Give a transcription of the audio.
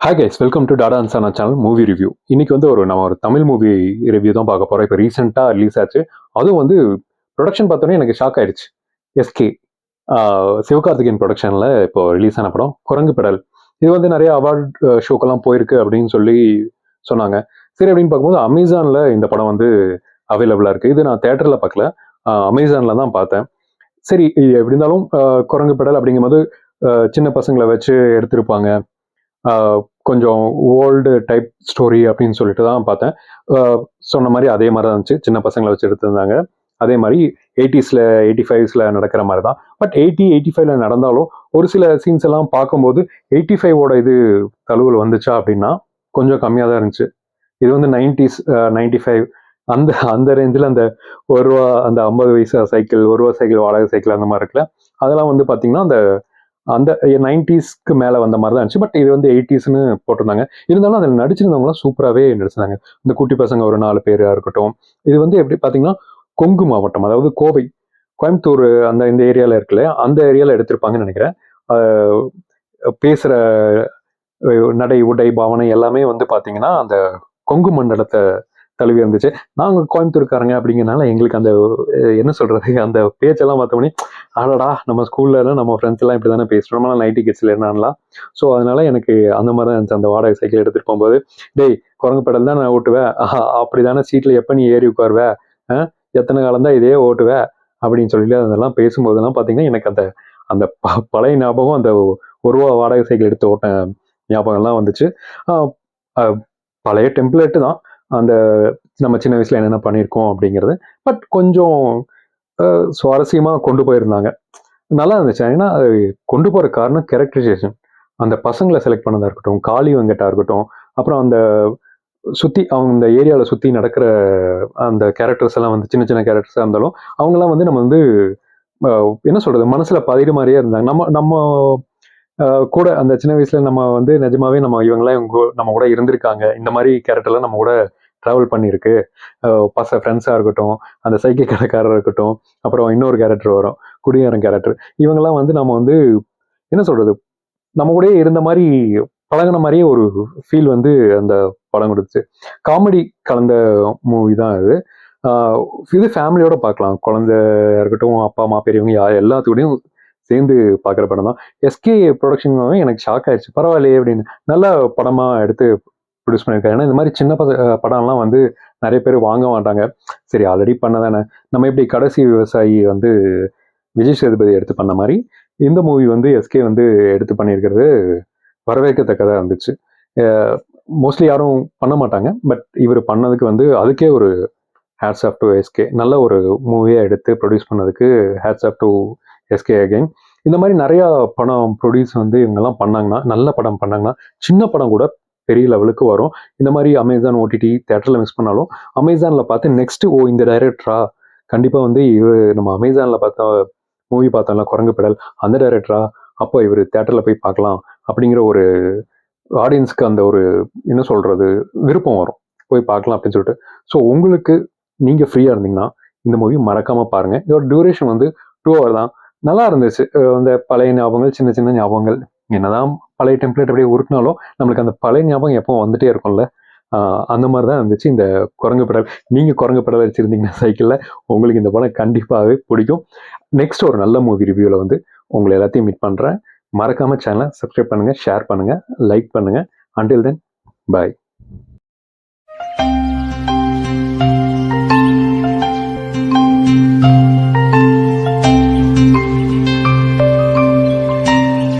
Hi guys, welcome to டாடா அன்சானா channel movie review. இன்னைக்கு வந்து நம்ம ஒரு தமிழ் மூவி ரிவ்யூ தான் பார்க்க போறோம். இப்போ ரீசெண்டாக ரிலீஸ் ஆச்சு. அதுவும் வந்து ப்ரொடக்ஷன் பார்த்தோன்னே எனக்கு ஷாக் ஆயிடுச்சு. எஸ்கே சிவகார்த்திகேயன் ப்ரொடக்ஷனில் இப்போ ரிலீஸ் ஆன படம் குரங்கு பெடல். இது வந்து நிறைய அவார்ட் ஷோக்கெல்லாம் போயிருக்கு அப்படின்னு சொல்லி சொன்னாங்க. சரி அப்படின்னு பார்க்கும்போது அமேசானில் இந்த படம் வந்து அவைலபிளாக இருக்குது. இது நான் தேட்டரில் பார்க்கல, அமேசானில் தான் பார்த்தேன். சரி, எப்படி இருந்தாலும் குரங்கு பெடல் அப்படிங்கும்போது சின்ன பசங்களை வச்சு எடுத்திருப்பாங்க. கொஞ்சம் ஓல்டு டைப் ஸ்டோரி அப்படின்னு சொல்லிட்டு தான் பார்த்தேன். சொன்ன மாதிரி அதே மாதிரி தான் இருந்துச்சு. சின்ன பசங்களை வச்சு எடுத்திருந்தாங்க. அதே மாதிரி 80s 85s நடக்கிற மாதிரி தான். பட் 85 நடந்தாலும் ஒரு சில சீன்ஸ் எல்லாம் பார்க்கும்போது 85 இது தழுவல் வந்துச்சா அப்படின்னா கொஞ்சம் கம்மியாக தான் இருந்துச்சு. இது வந்து 90s 95 அந்த அந்த ரேஞ்சில் அந்த ₹1 அந்த 50 பைசா சைக்கிள், ₹1 சைக்கிள், வாடகை சைக்கிள் அந்த மாதிரி இருக்குல்ல, அதெல்லாம் வந்து பார்த்தீங்கன்னா அந்த அந்த 90ஸ்க்கு மேலே வந்த மாதிரி தான் இருந்துச்சு. பட் இது வந்து 80ஸ்ன்னு போட்டிருந்தாங்க. இருந்தாலும் அதில் நடிச்சிருந்தவங்களாம் சூப்பராகவே நடிச்சிருந்தாங்க. இந்த குட்டி பசங்க ஒரு 4 பேராக இருக்கட்டும். இது வந்து எப்படி பார்த்தீங்கன்னா கொங்கு மாவட்டம், அதாவது கோவை, கோயம்புத்தூர் அந்த இந்த ஏரியாவில் இருக்குல்ல, அந்த ஏரியாவில் எடுத்திருப்பாங்கன்னு நினைக்கிறேன். பேசுகிற நடை, உடை, பாவனை எல்லாமே வந்து பார்த்தீங்கன்னா அந்த கொங்கு மண்டலத்தை தழுவி இருந்துச்சு. நாங்கள் கோயம்புத்தூர்காரங்க அப்படிங்கிறனால எங்களுக்கு அந்த என்ன சொல்கிறது, அந்த பேச்செல்லாம் பார்த்தோன்னே ஆடடா நம்ம ஸ்கூல்ல நம்ம ஃப்ரெண்ட்ஸ் எல்லாம் இப்படி தானே பேசுகிறோம், நம்மளாம் நைட்டி கிட்ஸில் இருந்தாலாம். ஸோ அதனால எனக்கு அந்த மாதிரி தான் இருந்துச்சு. அந்த வாடகை சைக்கிள் எடுத்துகிட்டு போகும்போது, டேய் குரங்கு பெடல் தான் நான் ஓட்டுவேன், அப்படி தானே சீட்டில் எப்போ நீ ஏறி உட்காருவேன், எத்தனை காலம் தான் இதே ஓட்டுவேன் அப்படின்னு சொல்லிட்டு அதெல்லாம் பேசும்போதெல்லாம் பார்த்தீங்கன்னா எனக்கு அந்த அந்த பழைய ஞாபகம், அந்த ₹1 வாடகை சைக்கிள் எடுத்து ஓட்ட ஞாபகம்லாம் வந்துச்சு. பழைய டெம்ப்ளேட்டு தான் அந்த நம்ம சின்ன வயசுல என்னென்ன பண்ணியிருக்கோம் அப்படிங்கிறது. பட் கொஞ்சம் சுவாரஸ்யமாக கொண்டு போயிருந்தாங்க. நல்லா இருந்துச்சு. ஏன்னா கொண்டு போகிற காரணம் கேரக்டரைசேஷன். அந்த பசங்களை செலக்ட் பண்ணதாக இருக்கட்டும், காளி வெங்கட்டா இருக்கட்டும், அப்புறம் அந்த சுற்றி அவங்க இந்த ஏரியாவில் சுற்றி நடக்கிற அந்த கேரக்டர்ஸ் எல்லாம் வந்து சின்ன சின்ன கேரக்டர்ஸாக இருந்தாலும் அவங்கெல்லாம் வந்து நம்ம வந்து என்ன சொல்கிறது, மனசில் பதிகிற மாதிரியே இருந்தாங்க. நம்ம நம்ம கூட அந்த சின்ன வயசுல நம்ம வந்து நிஜமாவே இவங்கெல்லாம் நம்ம கூட இருந்திருக்காங்க. இந்த மாதிரி கேரக்டர்லாம் நம்ம கூட ட்ராவல் பண்ணியிருக்கு. ஃப்ரெண்ட்ஸாக இருக்கட்டும், அந்த சைக்கிள் கடைக்காரராக இருக்கட்டும், அப்புறம் இன்னொரு கேரக்டர் வரும், குடியாரன் கேரக்டர். இவங்கெல்லாம் வந்து நம்ம வந்து என்ன சொல்கிறது, நம்ம கூடயே இருந்த மாதிரி பழகின மாதிரியே ஒரு ஃபீல் வந்து அந்த படம் கொடுத்துச்சு. காமெடி கலந்த மூவி தான் இது. இது ஃபேமிலியோட பார்க்கலாம். குழந்தையா இருக்கட்டும், அப்பா அம்மா பெரியவங்க எல்லாத்துக்கூடயும் சேர்ந்து பார்க்குற படம் தான். எஸ்கே ப்ரொடக்ஷன் எனக்கு ஷாக் ஆயிடுச்சு. பரவாயில்லையே அப்படின்னு, நல்ல படமாக எடுத்து ப்ரொடியூஸ் பண்ணியிருக்காங்க. ஏன்னா இந்த மாதிரி சின்ன படம்லாம் வந்து நிறைய பேர் வாங்க மாட்டாங்க. சரி ஆல்ரெடி பண்ணதானே, நம்ம எப்படி கடைசி விவசாயி வந்து விஜய் சேதுபதி எடுத்து பண்ண மாதிரி இந்த மூவி வந்து எஸ்கே வந்து எடுத்து பண்ணியிருக்கிறது வரவேற்கத்தக்கதாக இருந்துச்சு. மோஸ்ட்லி யாரும் பண்ண மாட்டாங்க. பட் இவர் பண்ணதுக்கு வந்து அதுக்கே ஒரு ஹேட்ஸ் ஆஃப் டு எஸ்கே. நல்ல ஒரு மூவியாக எடுத்து ப்ரொடியூஸ் பண்ணதுக்கு hats off to SK again. இந்த மாதிரி நிறையா படம் ப்ரொடியூஸ் வந்து இவங்கெல்லாம் பண்ணாங்கன்னா, நல்ல படம் பண்ணாங்கன்னா, சின்ன படம் கூட பெரிய லெவலுக்கு வரும். இந்த மாதிரி அமேசான் ஓடிடி தேட்டரில் மிஸ் பண்ணாலும் அமேசானில் பார்த்து நெக்ஸ்ட்டு இந்த டைரக்டரா, கண்டிப்பாக வந்து இவர் நம்ம அமேசானில் பார்த்தா மூவி பார்த்தோம்ல குரங்கு பெடல், அந்த டைரக்டரா, அப்போ இவர் தேட்டரில் போய் பார்க்கலாம் அப்படிங்கிற ஒரு ஆடியன்ஸ்க்கு அந்த ஒரு என்ன சொல்கிறது விருப்பம் வரும், போய் பார்க்கலாம் அப்படின்னு சொல்லிட்டு. ஸோ உங்களுக்கு நீங்கள் ஃப்ரீயாக இருந்தீங்கன்னா இந்த மூவி மறக்காமல் பாருங்கள். இதோட டியூரேஷன் வந்து 2 hour தான். நல்லா இருந்துச்சு. அந்த பழைய ஞாபகங்கள், சின்ன சின்ன ஞாபகங்கள், என்னதான் பழைய டெம்ப்ளேட் அப்படியே உருட்டினாலும் நம்மளுக்கு அந்த பழைய ஞாபகம் எப்போ வந்துட்டே இருக்கும்ல, அந்த மாதிரி தான் இருந்துச்சு இந்த குரங்கு பெடல். நீங்கள் குரங்கு பெடல் வச்சுருந்தீங்கன்னா சைக்கிளில் உங்களுக்கு இந்த படம் கண்டிப்பாகவே பிடிக்கும். நெக்ஸ்ட் ஒரு நல்ல மூவி ரிவ்யூவில் வந்து உங்களை எல்லாத்தையும் மீட் பண்ணுறேன். மறக்காமல் சேனலை சப்ஸ்கிரைப் பண்ணுங்கள், ஷேர் பண்ணுங்கள், லைக் பண்ணுங்கள். அண்டில் தென், பாய்.